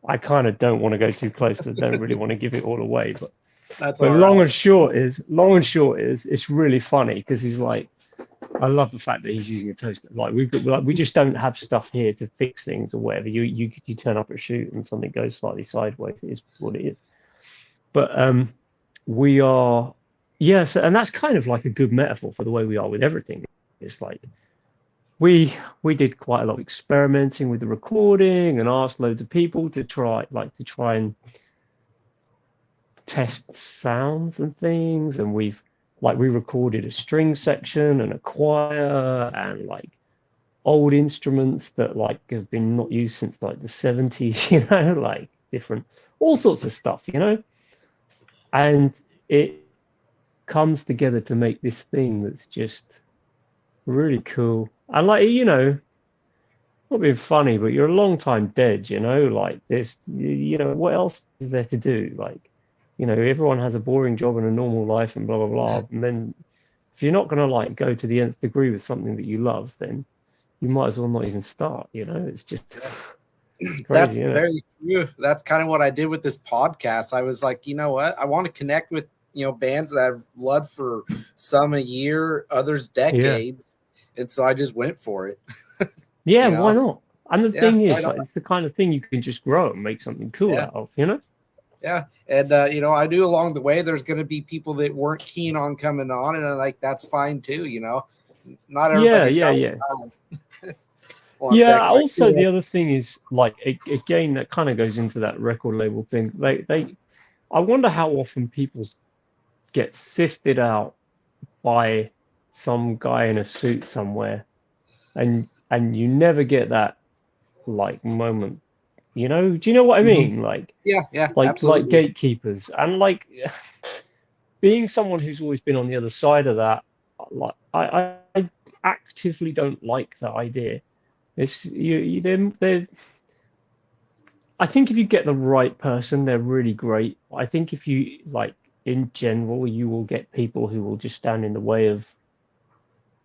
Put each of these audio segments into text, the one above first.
I kind of don't want to go too close because I don't really want to give it all away. But That's but all long right. and short is, it's really funny because he's like, I love the fact that he's using a toaster. Like we just don't have stuff here to fix things or whatever. You turn up at a shoot and something goes slightly sideways. It is what it is. But we are, yes, and that's kind of like a good metaphor for the way we are with everything. It's like we did quite a lot of experimenting with the recording and asked loads of people to try and test sounds and things, and we recorded a string section and a choir and like old instruments that like have been not used since like the 70s, like different, all sorts of stuff, and it comes together to make this thing that's just really cool. And like, not being funny, but you're a long time dead, like there's, what else is there to do? Like, everyone has a boring job and a normal life and blah, blah, blah. And then if you're not going to like go to the nth degree with something that you love, then you might as well not even start, it's just it's crazy. That's very true. That's kind of what I did with this podcast. I was like, you know what? I want to connect with, bands that I've loved for some a year, others decades. Yeah. And so I just went for it. Yeah, why not? And the thing is, like, it's the kind of thing you can just grow and make something cool out of, Yeah. And, I knew along the way there's going to be people that weren't keen on coming on. And I'm like, that's fine too, Not everybody's Yeah. Yeah. Also, the other thing is, like, again, that kind of goes into that record label thing. I wonder how often people get sifted out by some guy in a suit somewhere, and you never get that like moment. Do you know what I mean? Like, yeah, like absolutely. Like gatekeepers, and like being someone who's always been on the other side of that. Like, I actively don't like that idea. It's they're I think if you get the right person, they're really great. I think if you like, in general, you will get people who will just stand in the way of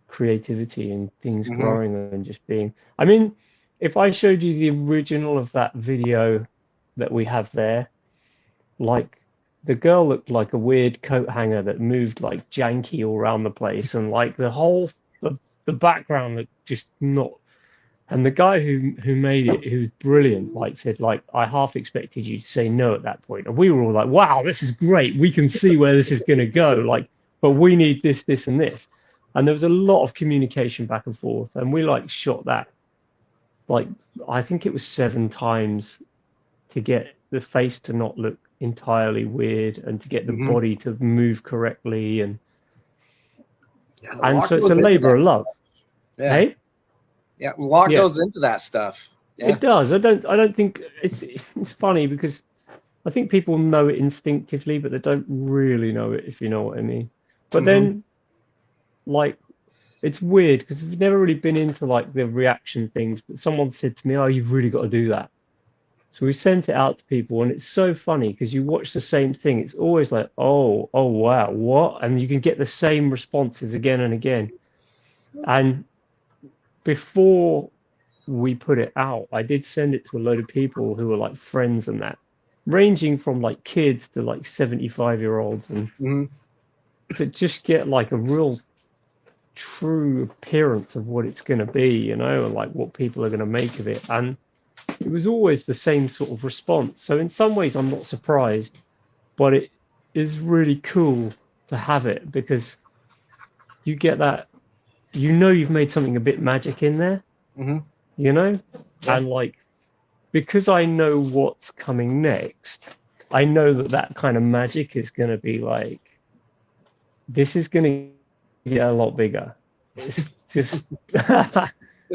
creativity and things growing and just being. I mean, if I showed you the original of that video that we have there, like the girl looked like a weird coat hanger that moved like janky all around the place, and like the background looked just not. And the guy who made it, who's brilliant, like said, like, I half expected you to say no at that point. And we were all like, wow, this is great. We can see where this is going to go. Like, but we need this, this, and this. And there was a lot of communication back and forth. And we like shot that, like, I think it was 7 times to get the face to not look entirely weird and to get the body to move correctly. And so it's a labor of love. Yeah. Hey? Yeah, a lot goes into that stuff. Yeah. It does. I don't think it's funny because I think people know it instinctively, but they don't really know it, if you know what I mean. But then, like, it's weird because I've never really been into like the reaction things, but someone said to me, "Oh, you've really got to do that." So we sent it out to people, and it's so funny because you watch the same thing. It's always like, oh wow, what? And you can get the same responses again and again. And before we put it out, I did send it to a load of people who were like friends and that, ranging from like kids to like 75-year-olds, and to just get like a real true appearance of what it's going to be, and like what people are going to make of it. And it was always the same sort of response. So in some ways I'm not surprised, but it is really cool to have it because you get that, you've made something a bit magic in there, and like, because I know what's coming next, I know that kind of magic is going to be like, this is going to get a lot bigger. It's just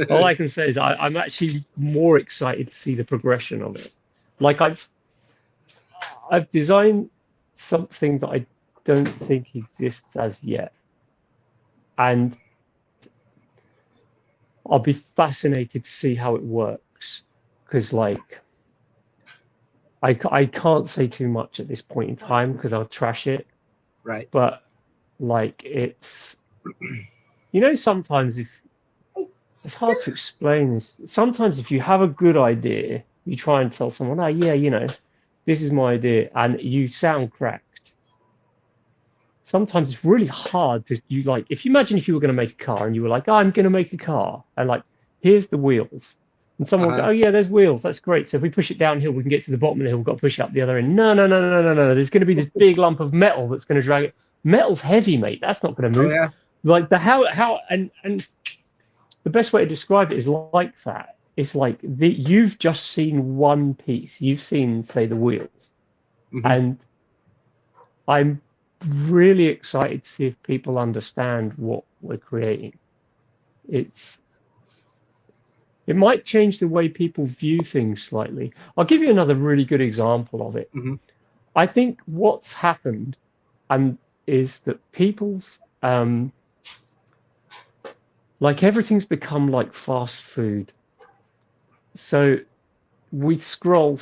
all I can say is I'm actually more excited to see the progression of it. Like, I've designed something that I don't think exists as yet, and I'll be fascinated to see how it works, because like I can't say too much at this point in time because I'll trash it. Right. But like, it's sometimes if it's hard to explain this. Sometimes if you have a good idea you try and tell someone, oh yeah, you know, this is my idea, and you sound cracked. Sometimes it's really hard to, you like, if you imagine if you were going to make a car and you were like, oh, I'm going to make a car, and like, here's the wheels. And someone will go, oh yeah, there's wheels. That's great. So if we push it downhill, we can get to the bottom of the hill. We've got to push it up the other end. No. There's going to be this big lump of metal that's going to drag it. Metal's heavy, mate. That's not going to move. Oh, yeah. Like and the best way to describe it is like that. It's like you've just seen one piece. You've seen, say, the wheels, and I'm really excited to see if people understand what we're creating. It might change the way people view things slightly. I'll give you another really good example of it. I think what's happened is that people's like everything's become like fast food. So we scroll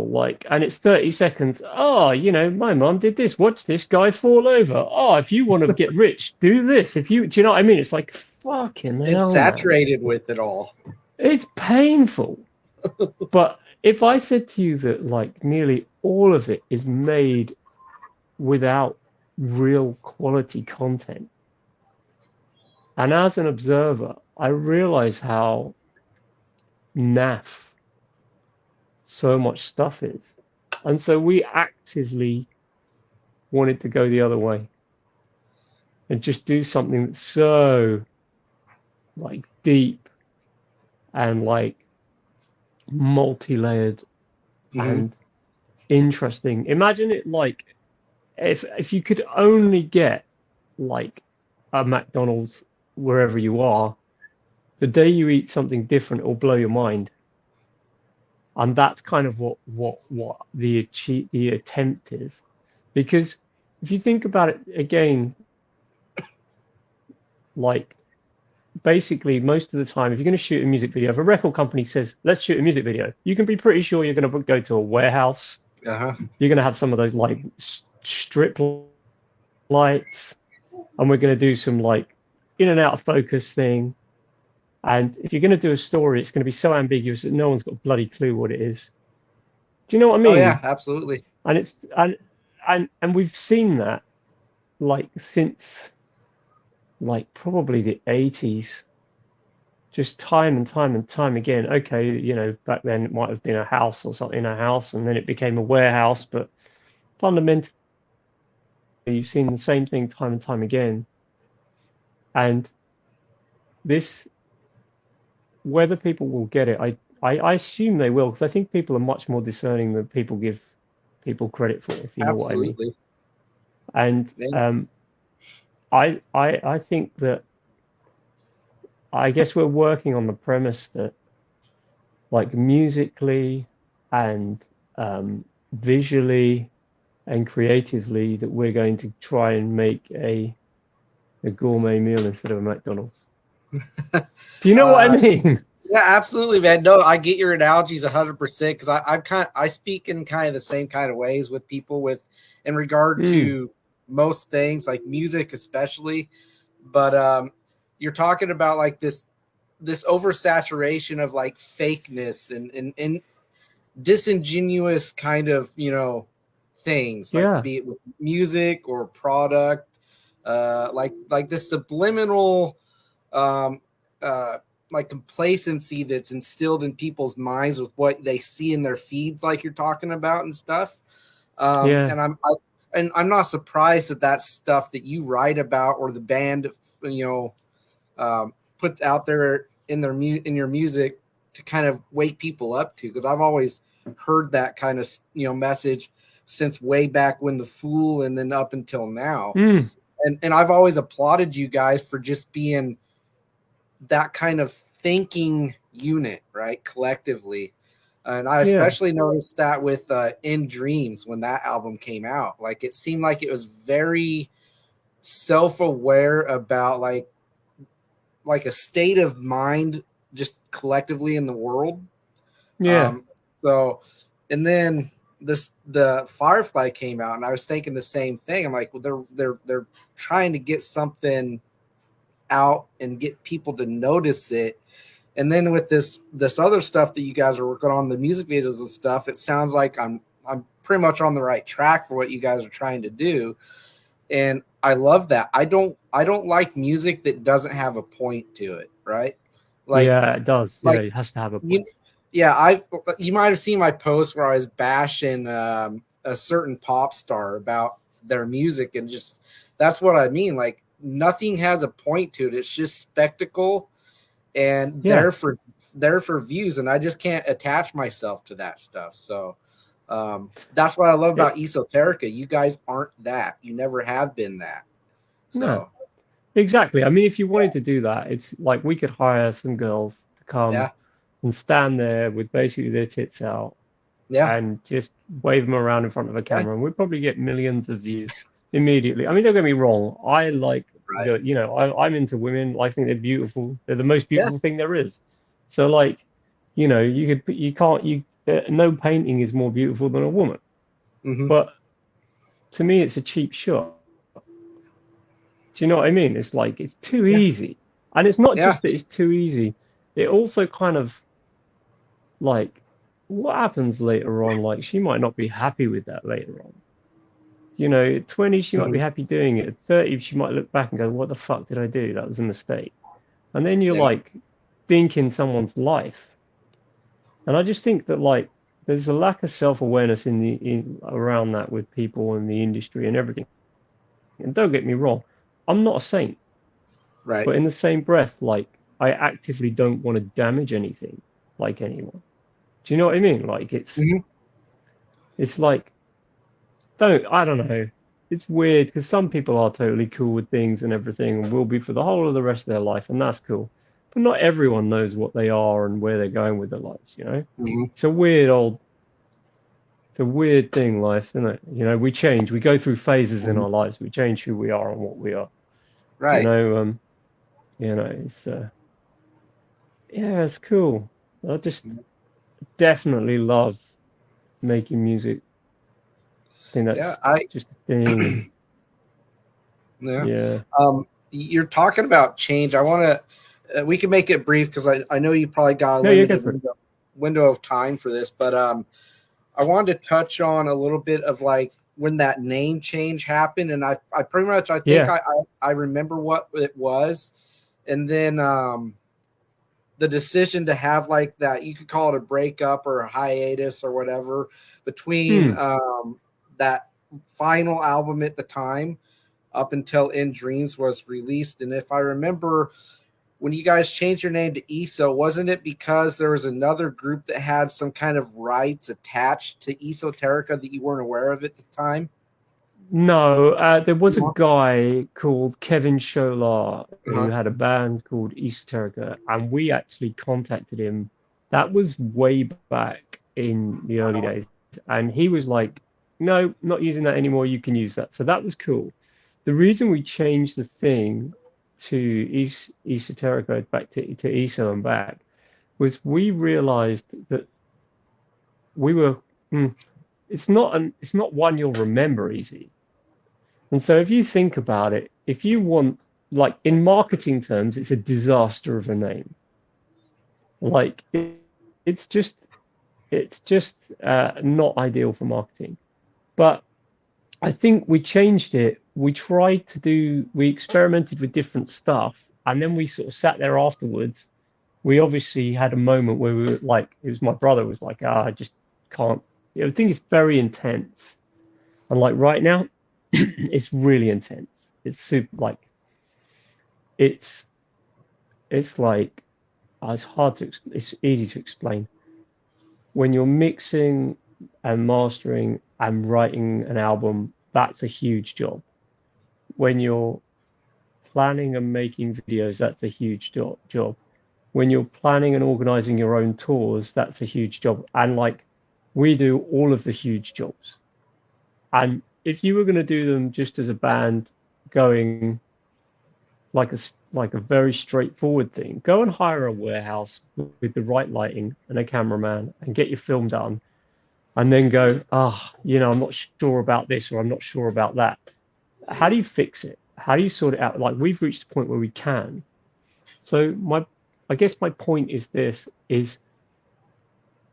like, and it's 30 seconds. Oh, you know, my mom did this. Watch this guy fall over. Oh, if you want to get rich, do this. Do you know what I mean? It's like fucking hell. It's saturated with it all. It's painful. But if I said to you that like nearly all of it is made without real quality content, and as an observer, I realize how naff so much stuff is. And so we actively wanted to go the other way and just do something that's so like deep and like multi-layered and interesting. Imagine it like if you could only get like a McDonald's wherever you are, the day you eat something different, it'll blow your mind. And that's kind of what the attempt is. Because if you think about it again, like basically most of the time, if you're going to shoot a music video, if a record company says, let's shoot a music video, you can be pretty sure you're going to go to a warehouse. You're going to have some of those like strip lights, and we're going to do some like in and out of focus thing. And if you're going to do a story, it's going to be so ambiguous that no one's got a bloody clue what it is. Do you know what I mean? Oh yeah, absolutely. And it's and we've seen that like since like probably the 80s, just time and time again. Okay, you know, back then it might have been a house or something in a house, and then it became a warehouse. But fundamentally, you've seen the same thing time and time again. And this, whether people will get it, I assume they will, because I think people are much more discerning than people give people credit for, if you know what I mean. And I think that, I guess we're working on the premise that like musically and visually and creatively, that we're going to try and make a gourmet meal instead of a McDonald's. Do you know what I mean? Yeah, absolutely, man. No, I get your analogies 100%, because I speak in kind of the same kind of ways with people in regard to most things, like music especially. But you're talking about like this oversaturation of like fakeness and disingenuous kind of, you know, things, like be it with music or product, like this subliminal like complacency that's instilled in people's minds with what they see in their feeds, like you're talking about and stuff. And I'm not surprised that that's stuff that you write about or the band, you know, puts out there in your music to kind of wake people up to, because I've always heard that kind of, you know, message since way back when The Fool, and then up until now. And I've always applauded you guys for just being that kind of thinking unit, right, collectively. And I especially noticed that with In Dreams, when that album came out. Like, it seemed like it was very self-aware about like a state of mind just collectively in the world. So, and then the Firefly came out, and I was thinking the same thing. I'm like, well, they're trying to get something out and get people to notice it And then with this other stuff that you guys are working on, the music videos and stuff, it sounds like I'm pretty much on the right track for what you guys are trying to do. And I love that. I don't like music that doesn't have a point to it, right? Like, yeah, it does. Like, yeah, it has to have a point. You might have seen my post where I was bashing a certain pop star about their music, and just that's what I mean. Like, nothing has a point to it. It's just spectacle, and there for views, and I just can't attach myself to that stuff. So that's what I love about Esoterica. You guys aren't that. You never have been that. So. No, exactly. I mean, if you wanted to do that, it's like we could hire some girls to come and stand there with basically their tits out, and just wave them around in front of a camera, and we'd probably get millions of views immediately. I mean, don't get me wrong. I like, I'm into women. I think they're beautiful. They're the most beautiful thing there is. So, like, no painting is more beautiful than a woman. Mm-hmm. But to me, it's a cheap shot. Do you know what I mean? It's like, it's too easy. And it's not just that it's too easy. It also kind of, like, what happens later on? Like, she might not be happy with that later on. You know, at 20, she might be happy doing it. At 30, she might look back and go, what the fuck did I do? That was a mistake. And then you're like thinking someone's life. And I just think that, like, there's a lack of self-awareness around that with people in the industry and everything. And don't get me wrong, I'm not a saint. Right. But in the same breath, like, I actively don't want to damage anything, like anyone. Do you know what I mean? Like, it's like, I don't know. It's weird because some people are totally cool with things and everything and will be for the whole of the rest of their life, and that's cool. But not everyone knows what they are and where they're going with their lives, you know? Mm-hmm. It's a weird thing, life, isn't it? You know, we change. We go through phases in our lives. We change who we are and what we are. Right. You know, it's it's cool. I just definitely love making music. I think that's just a thing. You're talking about change. I want to. We can make it brief because I know you probably got a limited window of time for this, but I wanted to touch on a little bit of like when that name change happened, and I pretty much I remember what it was, and then the decision to have like that, you could call it a breakup or a hiatus or whatever between that final album at the time up until In Dreams was released. And if I remember, when you guys changed your name to ESO, wasn't it because there was another group that had some kind of rights attached to Esoterica that you weren't aware of at the time? No, there was a guy called Kevin Scholar who had a band called Esoterica, and we actually contacted him. That was way back in the early days, and he was like, no, not using that anymore, you can use that. So that was cool. The reason we changed the thing to Esoterica back to ESO and back was we realized that we were it's not one you'll remember easy. And so if you think about it, if you want, like, in marketing terms, it's a disaster of a name. Like, it's just not ideal for marketing. But I think we changed it. We experimented with different stuff, and then we sort of sat there afterwards. We obviously had a moment where we were like, it was my brother was like, I just can't. I think it's very intense, and like right now, it's really intense. It's super like, it's like, it's easy to explain. When you're mixing and mastering and writing an album, that's a huge job. When you're planning and making videos, that's a huge job. When you're planning and organizing your own tours, that's a huge job. And like, we do all of the huge jobs. And if you were going to do them just as a band, going like a very straightforward thing, go and hire a warehouse with the right lighting and a cameraman and get your film done, and then go, I'm not sure about this or I'm not sure about that. How do you fix it? How do you sort it out? Like, we've reached a point where we can. So I guess my point is this: is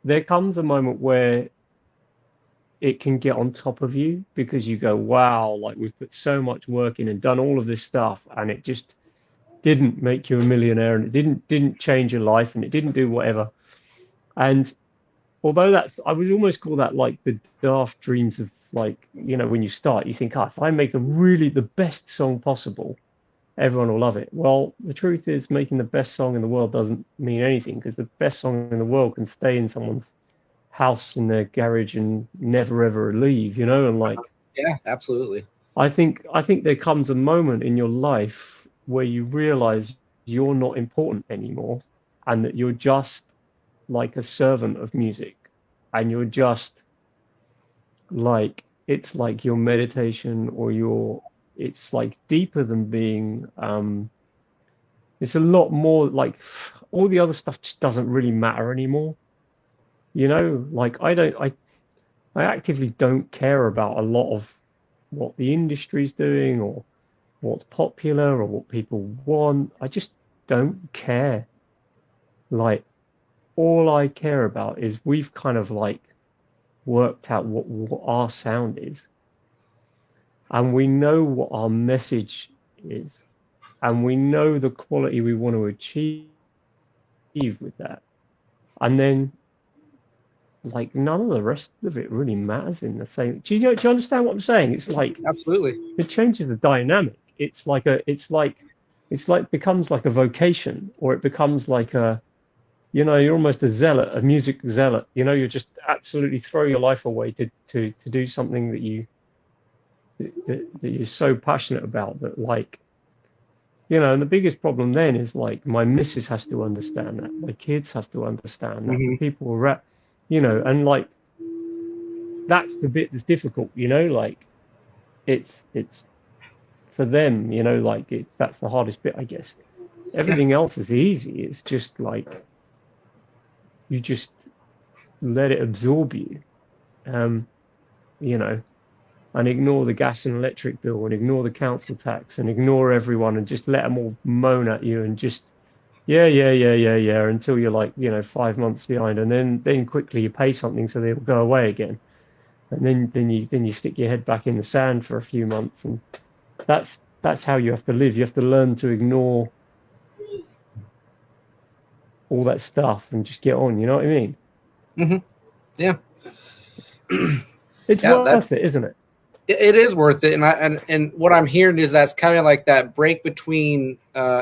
there comes a moment where it can get on top of you because you go, wow, like we've put so much work in and done all of this stuff, and it just didn't make you a millionaire, and it didn't change your life, and it didn't do whatever. And although that's, I would almost call that like the daft dreams of, like, you know, when you start, you think, oh, if I make the best song possible, everyone will love it. Well, the truth is, making the best song in the world doesn't mean anything, because the best song in the world can stay in someone's house in their garage and never ever leave, you know. And like, yeah, absolutely. I think there comes a moment in your life where you realize you're not important anymore, and that you're just like a servant of music, and you're just like, it's like your meditation, or your, it's like deeper than being it's a lot more like all the other stuff just doesn't really matter anymore, you know. Like I actively don't care about a lot of what the industry's doing, or what's popular, or what people want. I just don't care. Like, all I care about is we've kind of like worked out what our sound is, and we know what our message is, and we know the quality we want to achieve with that. And then, like, none of the rest of it really matters in the same. Do you understand what I'm saying? It's like, absolutely, it changes the dynamic. It's like becomes like a vocation, or it becomes like a, you know, you're almost a zealot, a music zealot. You know, you just absolutely throw your life away to do something that you're so passionate about, that, like, you know. And the biggest problem then is, like, my missus has to understand that, my kids have to understand that, the people around, you know. And like, that's the bit that's difficult, you know. Like, it's for them, you know, like, that's the hardest bit, I guess. Everything else is easy. It's just like, you just let it absorb you, you know, and ignore the gas and electric bill, and ignore the council tax, and ignore everyone, and just let them all moan at you, and just yeah, until you're like, you know, 5 months behind, and then quickly you pay something so they'll go away again, and then you stick your head back in the sand for a few months. And that's how you have to live. You have to learn to ignore all that stuff and just get on. You know what I mean? Yeah. It's worth it, isn't it? It is worth it. And what I'm hearing is that's kind of like that break between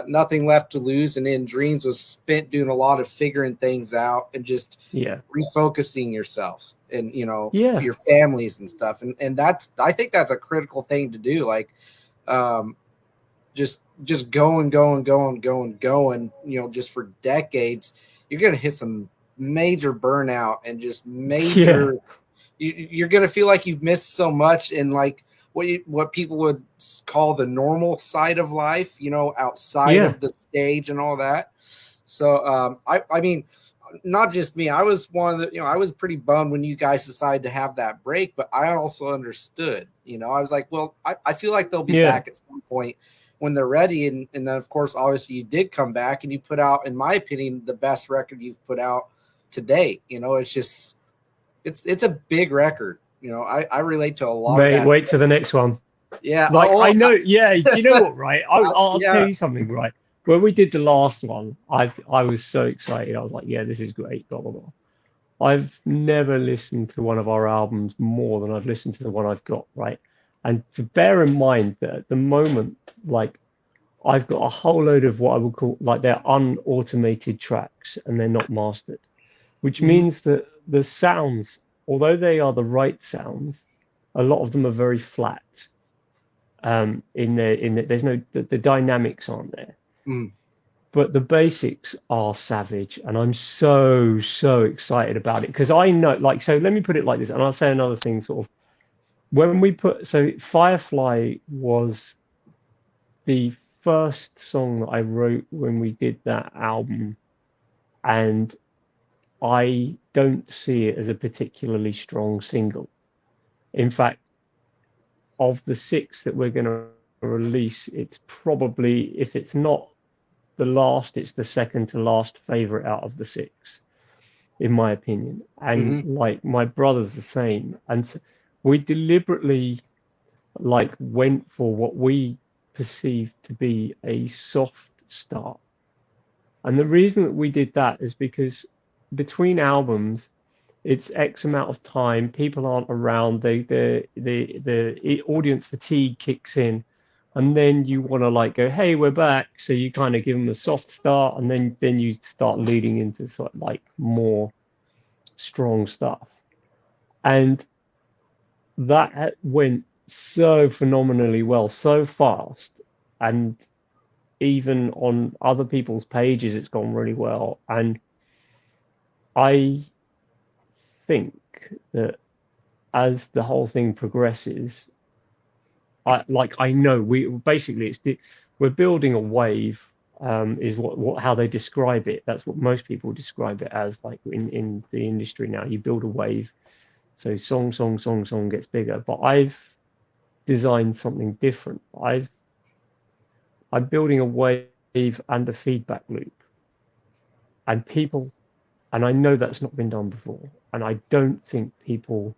Nothing Left to Lose and In Dreams was spent doing a lot of figuring things out and just refocusing yourselves and, you know, your families and stuff. And I think that's a critical thing to do. Like, just going, you know, just for decades, you're going to hit some major burnout and just major, you're going to feel like you've missed so much in, like, what people would call the normal side of life, you know, outside of the stage and all that. So, I mean, not just me, I was one of the, you know, I was pretty bummed when you guys decided to have that break, but I also understood, you know. I was like, well, I feel like they'll be back at some point when they're ready. And then, of course, obviously you did come back and you put out, in my opinion, the best record you've put out to date. You know, it's just, it's a big record. You know, I relate to a lot of that. Wait till the next one. Yeah. Like, I know. Yeah. Do you know what, right? I'll tell you something, right? When we did the last one, I was so excited. I was like, yeah, this is great, blah, blah, blah. I've never listened to one of our albums more than I've listened to the one I've got, right? And to bear in mind that at the moment, like, I've got a whole load of what I would call, like, they're unautomated tracks and they're not mastered, which means that the sounds, although they are the right sounds, a lot of them are very flat. There's no, the dynamics aren't there. But the basics are savage, and I'm so excited about it, because I know, like, so let me put it like this, and I'll say another thing, sort of, when we so Firefly was the first song that I wrote when we did that album, and I don't see it as a particularly strong single. In fact, of the 6 that we're going to release, it's probably, if it's not the last, it's the second to last favorite out of the 6, in my opinion. And like my brother's the same. And so we deliberately like went for what we perceived to be a soft start. And the reason that we did that is because between albums, it's X amount of time, people aren't around, the audience fatigue kicks in, and then you want to like go, hey, we're back. So you kind of give them a soft start, and then you start leading into sort of like more strong stuff. And that went so phenomenally well, so fast, and even on other people's pages it's gone really well. And I think that as the whole thing progresses, I know we're building a wave, is what how they describe it. That's what most people describe it as, like in the industry now. You build a wave, so song gets bigger. But I've designed something different. I'm building a wave and a feedback loop, and people, and I know that's not been done before, and I don't think people,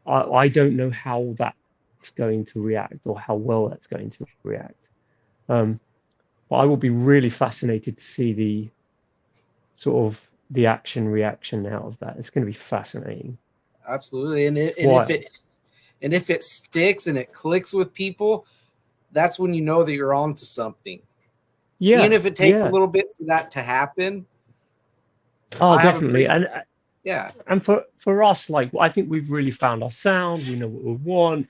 I don't know how that's going to react or how well that's going to react. But I will be really fascinated to see the sort of the action reaction out of that. It's going to be fascinating. Absolutely. And if it sticks and it clicks with people, that's when you know that you're on to something. Yeah. Even if it takes a little bit for that to happen. Oh, definitely. And yeah. And for us, like, I think we've really found our sound. We know what we want.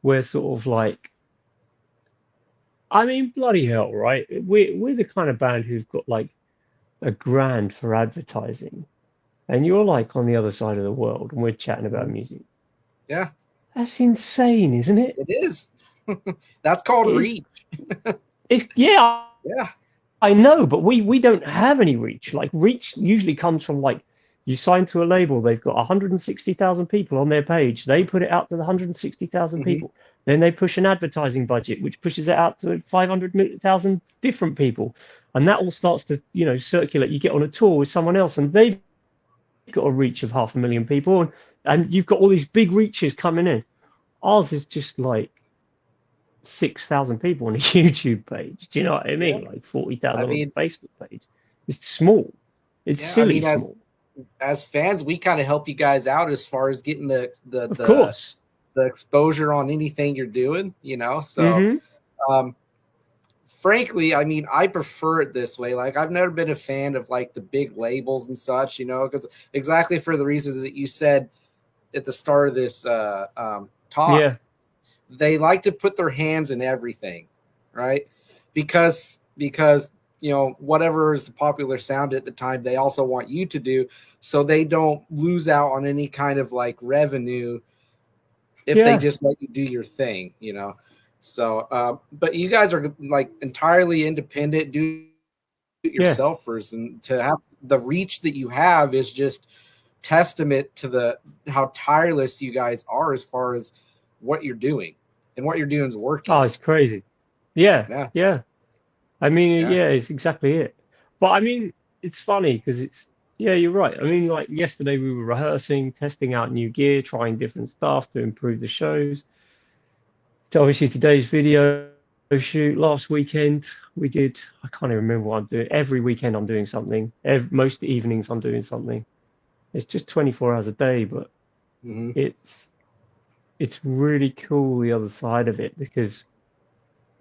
We're sort of like, I mean, bloody hell, right? We're the kind of band who've got like $1,000 for advertising, and you're like on the other side of the world, and we're chatting about music. Yeah. That's insane, isn't it? It is. That's called reach. Yeah. Yeah. I know, but we don't have any reach. Like, reach usually comes from like, you sign to a label, they've got 160,000 people on their page. They put it out to the 160,000 people. Then they push an advertising budget, which pushes it out to 500,000 different people. And that all starts to, circulate. You get on a tour with someone else, and they've got a reach of 500,000 people. And you've got all these big reaches coming in. Ours is just like 6,000 people on a YouTube page. Do you know what I mean? Yeah. Like 40,000 on a Facebook page. It's small. It's silly small. As fans, we kind of help you guys out as far as getting the exposure on anything you're doing, So, frankly, I mean, I prefer it this way. Like, I've never been a fan of like the big labels and such, because exactly for the reasons that you said at the start of this talk. Yeah. They like to put their hands in everything, right? Because whatever is the popular sound at the time, they also want you to do, so they don't lose out on any kind of like revenue if they just let you do your thing, So, but you guys are like entirely independent, do it yourselfers, and to have the reach that you have is just testament to how tireless you guys are as far as what you're doing, and what you're doing is working. Oh, it's crazy. Yeah. I mean, it's exactly it. But I mean, it's funny because you're right. I mean, like yesterday we were rehearsing, testing out new gear, trying different stuff to improve the shows. So obviously today's video shoot, last weekend we did, I can't even remember what I'm doing. Every weekend I'm doing something. Most evenings I'm doing something. It's just 24 hours a day, but it's really cool the other side of it, because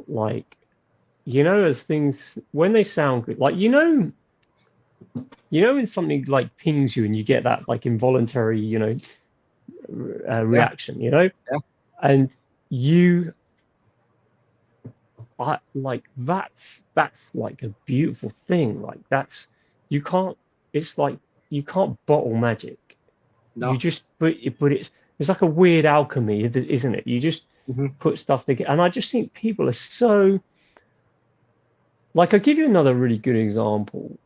like, as things, when they sound good, like, when something like pings you and you get that like involuntary, reaction, and that's like a beautiful thing. Like you can't bottle magic. No. You just, but it's like a weird alchemy, isn't it? You just put stuff together. And I just think people are so, like, I'll give you another really good example.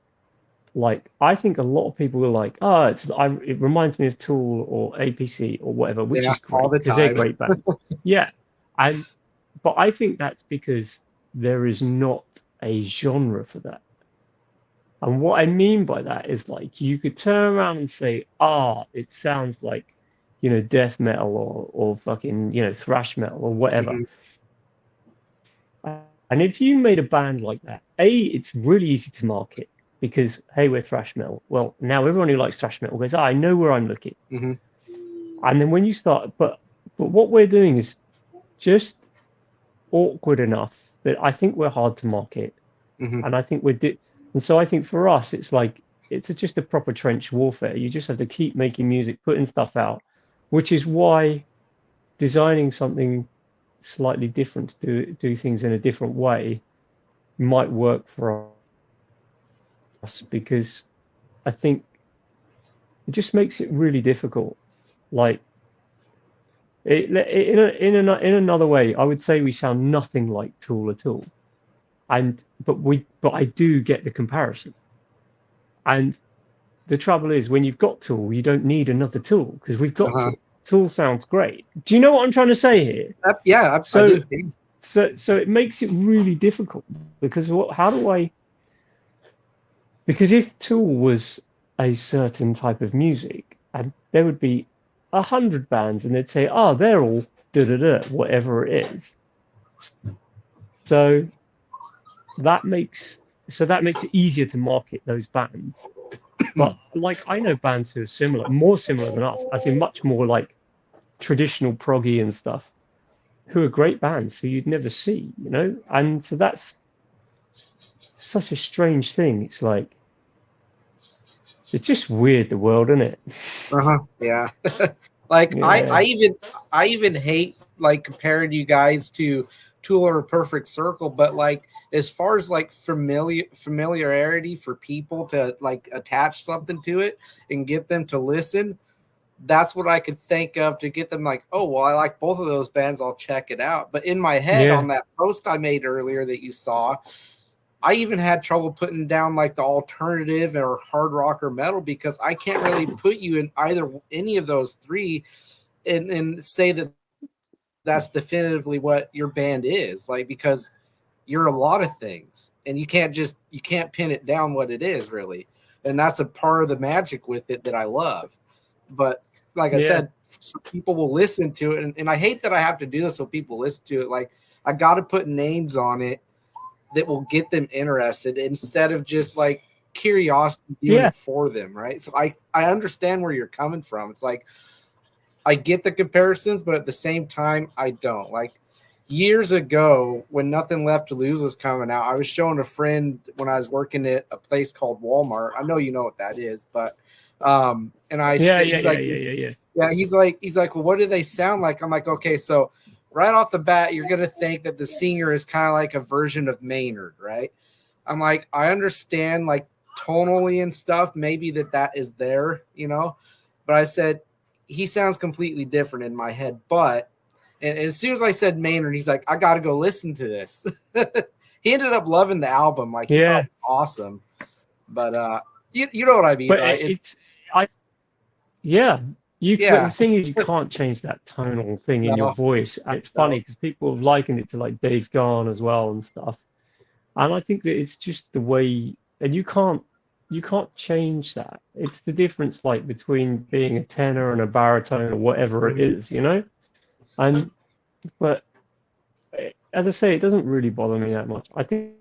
Like, I think a lot of people are like, it reminds me of Tool or APC or whatever, which is great because they're great bands. But I think that's because there is not a genre for that. And what I mean by that is, like, you could turn around and say, it sounds like, death metal or fucking, thrash metal or whatever. And if you made a band like that, it's really easy to market because, hey, we're thrash metal. Well, now everyone who likes thrash metal goes, I know where I'm looking. And then when you start, but what we're doing is just awkward enough that I think we're hard to market. And I think and so I think for us, it's like, it's just a proper trench warfare. You just have to keep making music, putting stuff out, which is why designing something slightly different to do things in a different way might work for us, because I think it just makes it really difficult. Like, in another way, I would say we sound nothing like Tool at all. But I do get the comparison. And the trouble is, when you've got Tool, you don't need another Tool, because we've got Tool. Tool sounds great. Do you know what I'm trying to say here? Yeah. So it makes it really difficult, because because if Tool was a certain type of music, and there would be 100 bands, and they'd say, they're all da-da-da, whatever it is. So that makes it easier to market those bands. But like, I know bands who are more similar than us, as in much more like traditional proggy and stuff, who are great bands who you'd never see, and so that's such a strange thing. It's like, it's just weird, the world, isn't it? Yeah. Like, yeah. I even hate, like, comparing you guys to Tool or Perfect Circle, but like, as far as like familiarity for people to like attach something to it and get them to listen, that's what I could think of to get them like, I like both of those bands, I'll check it out. But in my head, on that post I made earlier that you saw, I even had trouble putting down like the alternative or hard rock or metal, because I can't really put you in any of those three and say that that's definitively what your band is, like, because you're a lot of things and you can't pin it down what it is really. And that's a part of the magic with it that I love. But like I said, so people will listen to it. And I hate that I have to do this so people listen to it. Like, I got to put names on it that will get them interested instead of just like curiosity doing it for them. Right. So I understand where you're coming from. It's like, I get the comparisons, but at the same time, I don't. Like, years ago, when Nothing Left to Lose was coming out, I was showing a friend when I was working at a place called Walmart. I know you know what that is, but and I said, he's like, well, what do they sound like? I'm like, okay, so right off the bat, you're gonna think that the singer is kind of like a version of Maynard, right? I'm like, I understand, like, tonally and stuff, maybe that is there, but I said, he sounds completely different in my head. But and as soon as I said Maynard, he's like, I got to go listen to this. He ended up loving the album. Like, he felt awesome. But you know what I mean, but right? But the thing is, you can't change that tonal thing in your voice. And it's funny because people have likened it to like Dave Gahan as well and stuff. And I think that it's just the way, and you can't change that. It's the difference, like, between being a tenor and a baritone or whatever it is, And but as I say, it doesn't really bother me that much. I think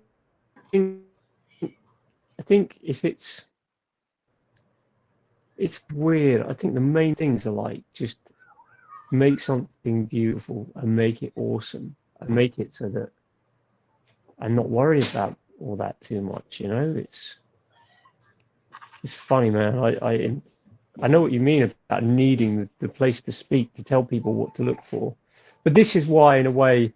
if it's weird. I think the main things are like, just make something beautiful and make it awesome and make it so that I'm not worried about all that too much. It's funny, man. I know what you mean about needing the place to speak to tell people what to look for, but this is why, in a way,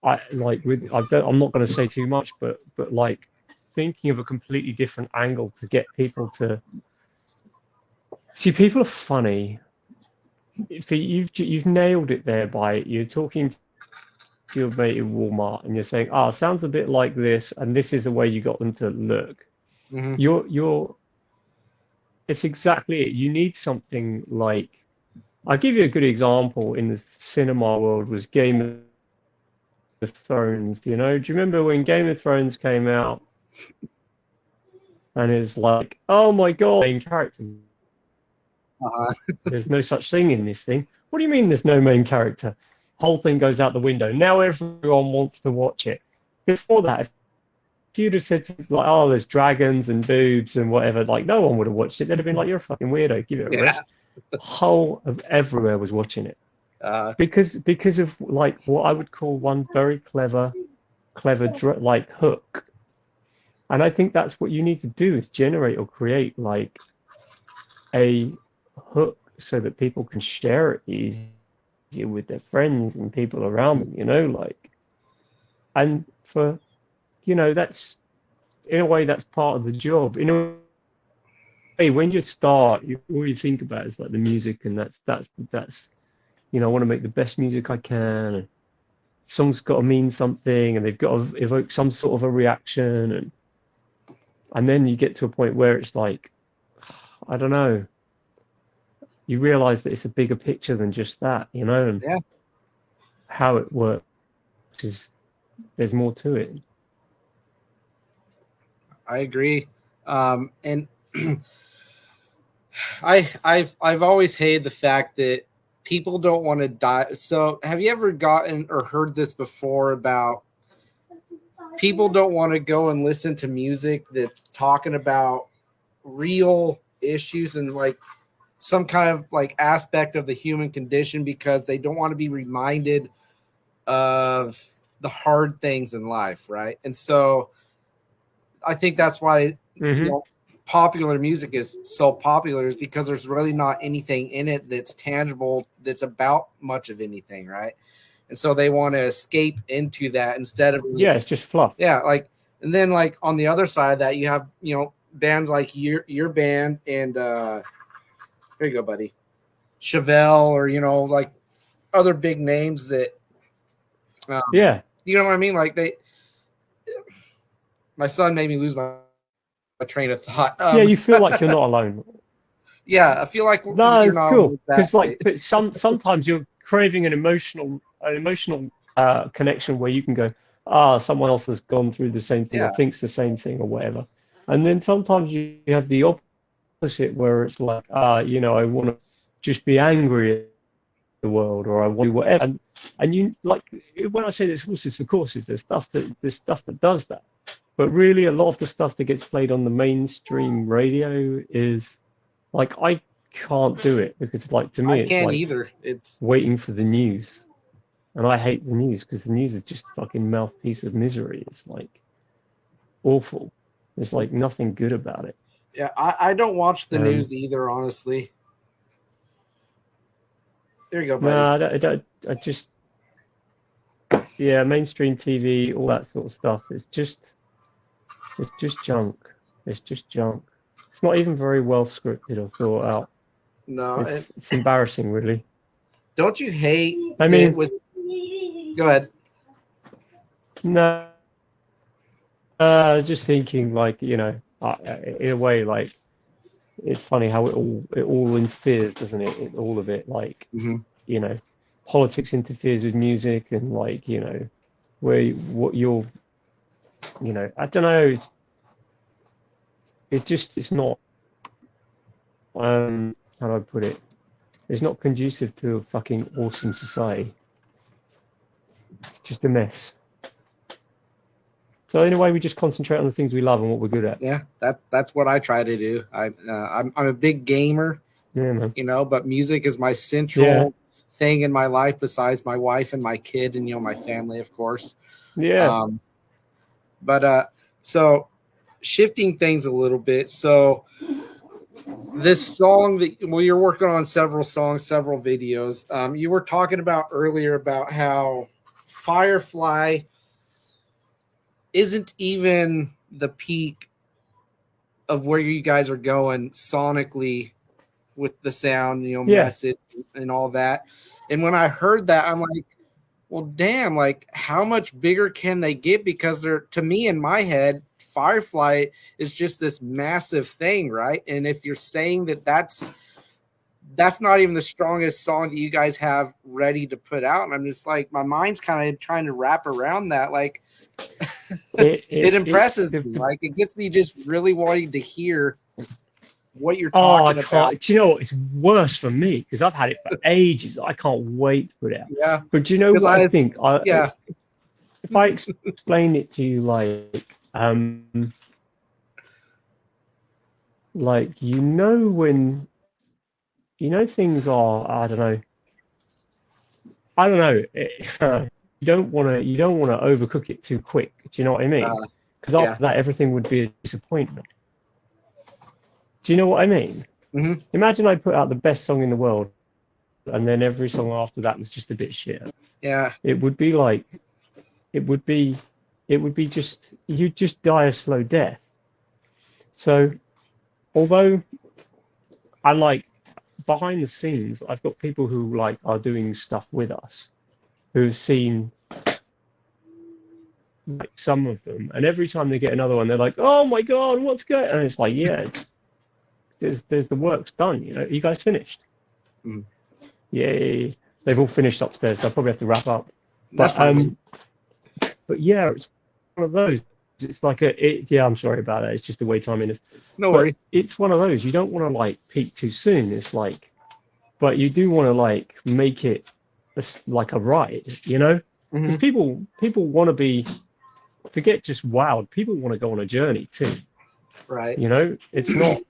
I'm not going to say too much, but like, thinking of a completely different angle to get people to see. People are funny. If you've nailed it there by you're talking to your mate in Walmart and you're saying, sounds a bit like this, and this is the way you got them to look. Mm-hmm. It's exactly it. You need something like, I'll give you a good example in the cinema world, was Game of Thrones, you know? Do you remember when Game of Thrones came out and it's like, oh my God, main character. There's no such thing in this thing. What do you mean there's no main character? Whole thing goes out the window. Now everyone wants to watch it. Before that, if you'd have said like, oh, there's dragons and boobs and whatever, like no one would have watched it. They'd have been like, you're a fucking weirdo. Give it a rest. Whole of everywhere was watching it. Because of like what I would call one very clever like hook. And I think that's what you need to do is generate or create like a hook so that people can share it easier with their friends and people around them, you know, like, and for, you know, that's in a way that's part of the job. In a way, when you start, all you think about is like the music, and that's you know, I want to make the best music I can, and songs got to mean something, and they've got to evoke some sort of a reaction, and then you get to a point where it's like, I don't know, you realize that it's a bigger picture than just that, you know, and how it works is there's more to it. I agree. And I've always hated the fact that people don't want to die. So have you ever gotten or heard this before about people don't want to go and listen to music that's talking about real issues and like some kind of like aspect of the human condition because they don't want to be reminded of the hard things in life, right? And so I think that's why you know, popular music is so popular, is because there's really not anything in it that's tangible, that's about much of anything, right? And so they want to escape into that instead of it's just fluff. Yeah, like, and then like on the other side of that, you have, you know, bands like your band and here you go, buddy, Chevelle, or you know, like other big names that you know what I mean? Like my son made me lose my train of thought. You feel like you're not alone. Yeah, I feel like no, it's cool because like sometimes you're craving an emotional connection where you can go, someone else has gone through the same thing or thinks the same thing or whatever, and then sometimes you have the opposite where it's like, you know, I want to just be angry at the world, or I want to do whatever, and you like when I say there's horses for courses, there's stuff that does that. But really, a lot of the stuff that gets played on the mainstream radio is like, I can't do it because, like, to me, I can't like either. It's waiting for the news, and I hate the news because the news is just fucking mouthpiece of misery. It's like awful. There's like nothing good about it. Yeah, I don't watch the news either, honestly. There you go, buddy. No, I just mainstream TV, all that sort of stuff. It's just junk. It's just junk. It's not even very well scripted or thought out. No, it's embarrassing, really. Don't you hate? I mean, go ahead. No, just thinking, like, you know, in a way, like, it's funny how it all interferes, doesn't it? All of it, like, you know, politics interferes with music, and like, you know, you know, I don't know. It's not. How do I put it? It's not conducive to a fucking awesome society. It's just a mess. So in a way, we just concentrate on the things we love and what we're good at. Yeah, that's what I try to do. I'm a big gamer. Yeah, man. You know, but music is my central thing in my life, besides my wife and my kid, and you know, my family, of course. Yeah. So shifting things a little bit. So this song that you're working on, several songs, several videos. You were talking about earlier about how Firefly isn't even the peak of where you guys are going sonically with the sound, you know, message and all that. And when I heard that, I'm like, well, damn, like, how much bigger can they get? Because they're, to me, in my head, Firefly is just this massive thing, right? And if you're saying that that's that's not even the strongest song that you guys have ready to put out. And I'm just like, my mind's kind of trying to wrap around that. Like, it impresses me. Like, it gets me just really wanting to hear what you're talking about. Do you know what? It's worse for me because I've had it for ages. I can't wait to put it out. Yeah. But do you know what I think? If I explain it to you like, you know, when, you know, things are, I don't know. You don't want to overcook it too quick. Do you know what I mean? Because after that, everything would be a disappointment. Do you know what I mean? Mm-hmm. Imagine I put out the best song in the world, and then every song after that was just a bit shit. Yeah. It would be like, just, you'd just die a slow death. So, although I like, behind the scenes, I've got people who like are doing stuff with us, who've seen like some of them, and every time they get another one, they're like, "Oh my god, what's going?" And it's like, yeah, there's the work's done. You know, you guys finished. Mm. Yay! They've all finished upstairs, so I probably have to wrap up. But yeah, it's one of those. It's like I'm sorry about that. It's just the way timing is. No worries. It's one of those. You don't want to like peak too soon. It's like, but you do want to like make it like a ride, you know? Because people want to be, forget just wowed. People want to go on a journey too. Right. You know, it's not.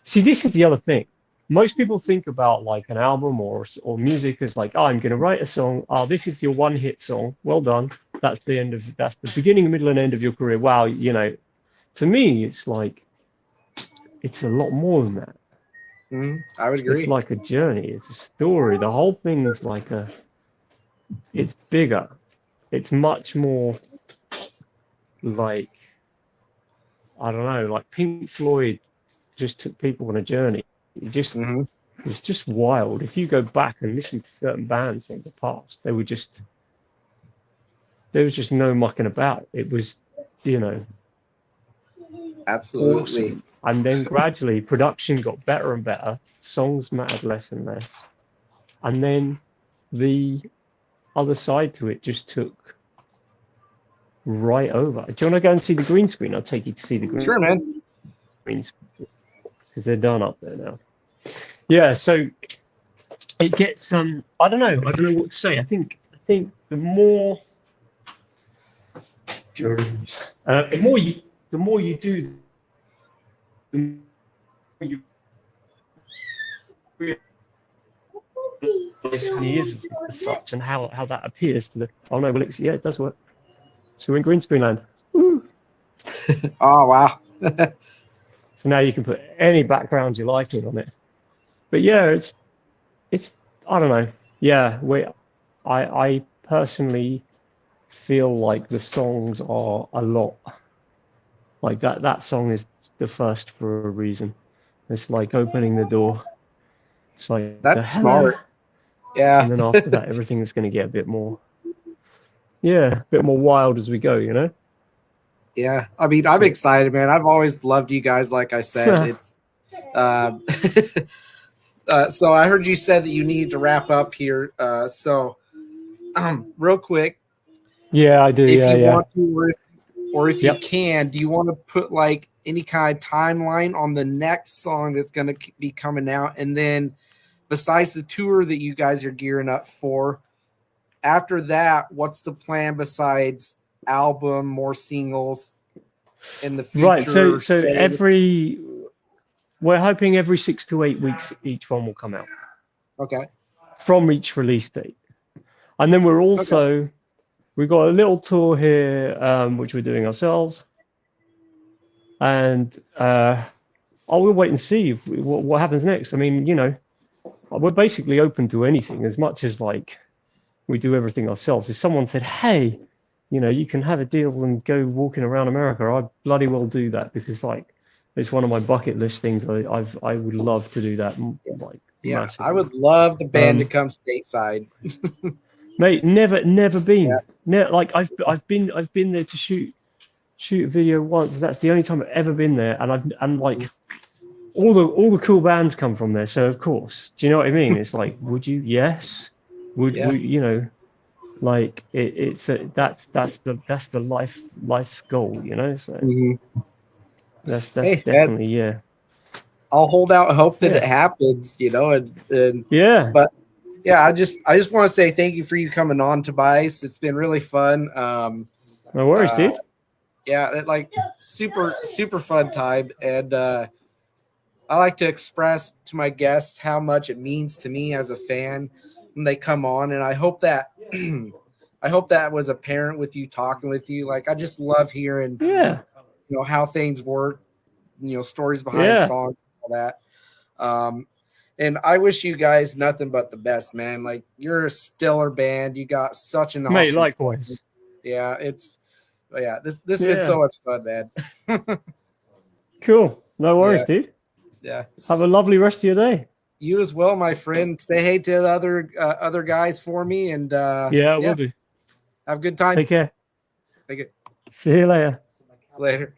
See, this is the other thing. Most people think about like an album or music as like, oh, I'm going to write a song. Oh, this is your one hit song. Well done. That's the beginning, middle, and end of your career. Wow, you know, to me, it's like, it's a lot more than that. I would agree. It's like a journey. It's a story. The whole thing is like it's bigger. It's much more like, I don't know, like Pink Floyd just took people on a journey. It just, it's just wild. If you go back and listen to certain bands from the past, there was just no mucking about. It was, you know, absolutely awesome. And then gradually production got better and better, songs mattered less and less, and then the other side to it just took right over. Do you want to go and see the green screen? I'll take you to see the green Sure, man. Green screen, because they're done up there now. Yeah, so it gets I don't know what to say. I think the more the more you do, the more you realize who he is as such and how that appears to the. Oh no, well it does work. So we're in green screen land. Woo. Oh wow. So now you can put any background you like in on it. But yeah, it's I don't know. Yeah, I personally feel like the songs are a lot like that song is the first for a reason. It's like opening the door. It's like, that's smart. Yeah. And then after that, everything is going to get a bit more wild as we go, you know? Yeah. I mean, I'm excited, man. I've always loved you guys. Like I said, it's so I heard you said that you needed to wrap up here. So real quick. Yeah, I do. If you want to, or if you can, do you want to put like any kind of timeline on the next song that's going to be coming out? And then besides the tour that you guys are gearing up for, after that, what's the plan besides album, more singles in the future? Right. So we're hoping every 6 to 8 weeks, each one will come out. Okay. From each release date. And then we're also, we've got a little tour here, which we're doing ourselves. And we'll wait and see what happens next. I mean, you know, we're basically open to anything as much as like we do everything ourselves. If someone said, hey, you know, you can have a deal and go walking around America, I'd bloody well do that, because like it's one of my bucket list things. I would love to do that. Like, massively. I would love the band to come stateside. Mate, never been. Like I've been there to shoot a video once. That's the only time I've ever been there, and all the cool bands come from there. So of course, do you know what I mean? It's like, would you? Yes. Would you know? Like that's the life's goal, you know. So that's definitely man, I'll hold out hope that it happens, you know, and but yeah, I just want to say thank you for you coming on, Tobias. It's been really fun. No worries, dude. Yeah, like super fun time, and I like to express to my guests how much it means to me as a fan when they come on, and I hope that was apparent with you talking with you. Like, I just love hearing, you know, how things work, you know, stories behind songs, and all that. And I wish you guys nothing but the best, man. Like, you're a stellar band. You got such an awesome likewise. Song. Yeah, this has been so much fun, man. Cool. No worries, dude. Yeah. Have a lovely rest of your day. You as well, my friend. Say hey to the other guys for me, and will do. Have a good time. Take care. Take it. See you later. Later.